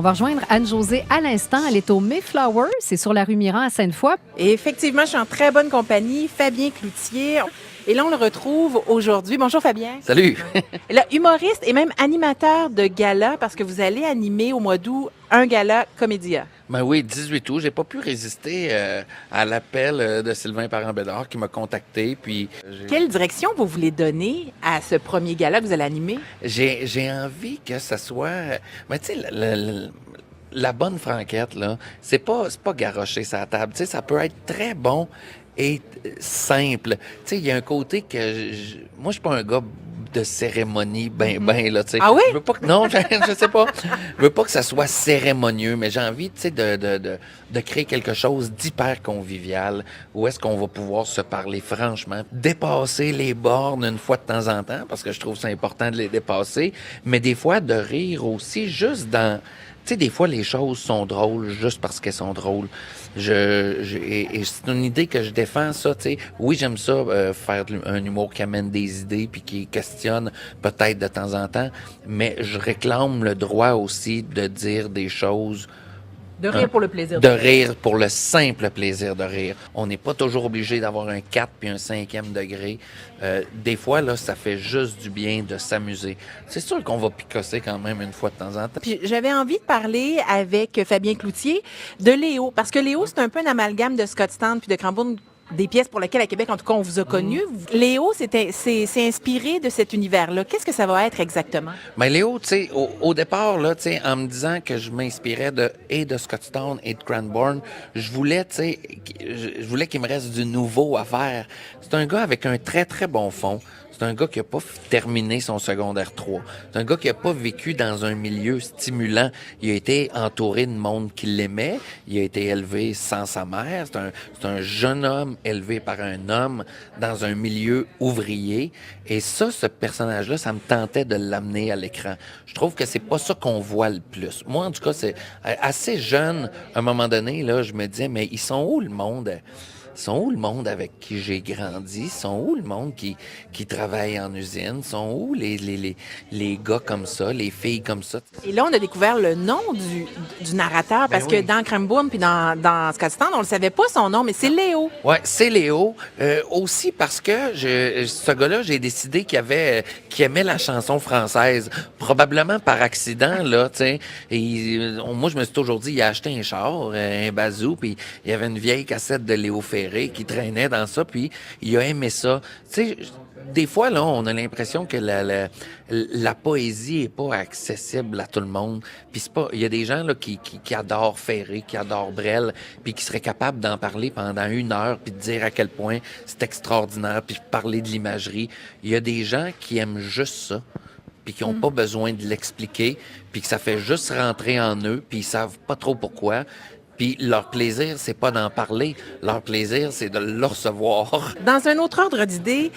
On va rejoindre Anne-Josée à l'instant. Elle est au Mayflower, c'est sur la rue Miran à Sainte-Foy. Et effectivement, je suis en très bonne compagnie. Fabien Cloutier. Et là, on le retrouve aujourd'hui. Bonjour, Fabien. Salut! Là, humoriste et même animateur de gala, parce que vous allez animer au mois d'août un gala Comédia. Ben oui, 18 août, j'ai pas pu résister à l'appel de Sylvain Parent-Bédard qui m'a contacté. Puis Quelle direction vous voulez donner à ce premier gala que vous allez animer? j'ai envie que ça soit... Mais tu sais, la bonne franquette, là, c'est pas garrocher sa table. Tu sais, ça peut être très bon et simple. Tu sais, il y a un côté que... moi, je suis pas un gars de cérémonie, là, tu sais. Ah oui? Je veux pas que, non, je sais pas. Je veux pas que ça soit cérémonieux, mais j'ai envie, tu sais, de créer quelque chose d'hyper convivial où est-ce qu'on va pouvoir se parler franchement, dépasser les bornes une fois de temps en temps, parce que je trouve c'est important de les dépasser, mais des fois de rire aussi juste dans... Tu sais, des fois, les choses sont drôles juste parce qu'elles sont drôles. Et c'est une idée que je défends, ça, tu sais. Oui, j'aime ça, faire un humour qui amène des idées puis qui questionne peut-être de temps en temps, mais je réclame le droit aussi de dire des choses De rire pour le plaisir. de rire pour le simple plaisir de rire. On n'est pas toujours obligé d'avoir un 4 puis un 5e degré. Des fois, là, ça fait juste du bien de s'amuser. C'est sûr qu'on va picosser quand même une fois de temps en temps. Puis j'avais envie de parler avec Fabien Cloutier de Léo, parce que Léo, c'est un peu un amalgame de Scott Stand puis de Cranbourne, des pièces pour lesquelles à Québec, en tout cas, on vous a connu. Léo, c'est inspiré de cet univers-là. Qu'est-ce que ça va être exactement? Mais Léo, tu sais, au départ, là, tu sais, en me disant que je m'inspirais de Scottstown et de Cranbourne, je voulais, tu sais, je voulais qu'il me reste du nouveau à faire. C'est un gars avec un très, très bon fond. C'est un gars qui a pas terminé son secondaire 3. C'est un gars qui a pas vécu dans un milieu stimulant. Il a été entouré de monde qui l'aimait. Il a été élevé sans sa mère. C'est un jeune homme élevé par un homme dans un milieu ouvrier. Et ça, ce personnage-là, ça me tentait de l'amener à l'écran. Je trouve que c'est pas ça qu'on voit le plus. Moi, en tout cas, c'est assez jeune. À un moment donné, là, je me disais, mais ils sont où le monde? Sont où le monde avec qui j'ai grandi? Sont où le monde qui travaille en usine? Sont où les gars comme ça, les filles comme ça? Et là, on a découvert le nom du narrateur, parce que dans Cranbourne puis dans Scottsdale, on le savait pas son nom, mais c'est Léo. Ouais, c'est Léo. Aussi parce que ce gars-là, j'ai décidé qu'il aimait la chanson française, probablement par accident là, tu sais. Et moi, je me suis toujours dit, il a acheté un char, un bazou, puis il y avait une vieille cassette de Léo Ferré qui traînait dans ça, puis il a aimé ça. Tu sais, des fois, là, on a l'impression que la poésie est pas accessible à tout le monde. Puis c'est pas, il y a des gens là qui adorent Ferré, qui adorent Brel, puis qui seraient capables d'en parler pendant 1 heure, puis de dire à quel point c'est extraordinaire, puis parler de l'imagerie. Il y a des gens qui aiment juste ça, puis qui ont pas besoin de l'expliquer, puis que ça fait juste rentrer en eux, puis ils savent pas trop pourquoi. Puis leur plaisir, c'est pas d'en parler. Leur plaisir, c'est de le recevoir. Dans un autre ordre d'idée,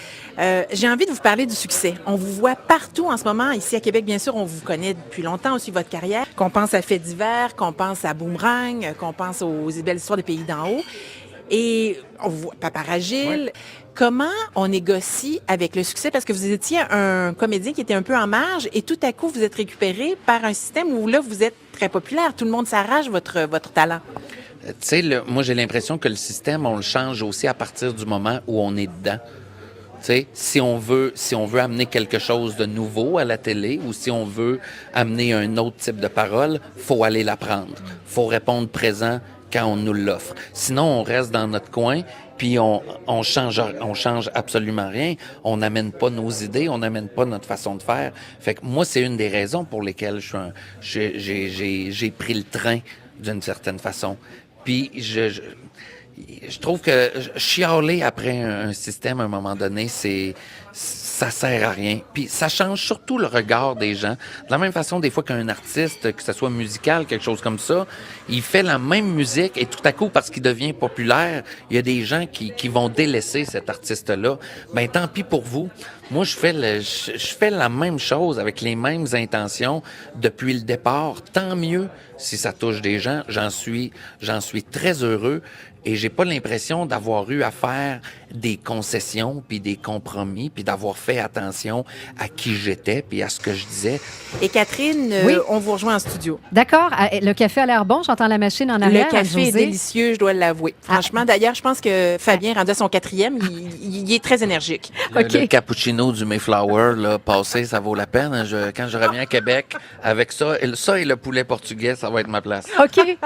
j'ai envie de vous parler du succès. On vous voit partout en ce moment. Ici à Québec, bien sûr, on vous connaît depuis longtemps aussi, votre carrière. Qu'on pense à Faits divers, qu'on pense à Boomerang, qu'on pense aux belles histoires des pays d'en haut. Et on vous voit Paparagile. Comment on négocie avec le succès? Parce que vous étiez un comédien qui était un peu en marge et tout à coup, vous êtes récupéré par un système où là, vous êtes très populaire. Tout le monde s'arrache votre talent. Tu sais, moi, j'ai l'impression que le système, on le change aussi à partir du moment où on est dedans. Tu sais, si on veut amener quelque chose de nouveau à la télé ou si on veut amener un autre type de parole, faut aller l'apprendre. Faut répondre présent quand on nous l'offre. Sinon, on reste dans notre coin, puis on change absolument rien. On n'amène pas nos idées, on n'amène pas notre façon de faire. Fait que moi, c'est une des raisons pour lesquelles j'ai pris le train d'une certaine façon. Puis je trouve que chialer après un système à un moment donné, ça sert à rien. Puis ça change surtout le regard des gens. De la même façon, des fois qu'un artiste, que ce soit musical, quelque chose comme ça, il fait la même musique et tout à coup, parce qu'il devient populaire, il y a des gens qui vont délaisser cet artiste-là. Ben tant pis pour vous. Moi, je fais la même chose avec les mêmes intentions depuis le départ. Tant mieux si ça touche des gens. J'en suis très heureux. Et j'ai pas l'impression d'avoir eu à faire des concessions, puis des compromis, puis d'avoir fait attention à qui j'étais, puis à ce que je disais. Et Catherine, Oui. on vous rejoint en studio. D'accord. Le café a l'air bon. J'entends la machine en arrière. Le café est Anne-Josée. délicieux, je dois l'avouer. Franchement, d'ailleurs, je pense que Fabien, rendu à son 4e, il est très énergique. OK. Le cappuccino du Mayflower, là, passé, ça vaut la peine. Quand je reviens à Québec, avec ça et le poulet portugais, ça va être ma place. OK.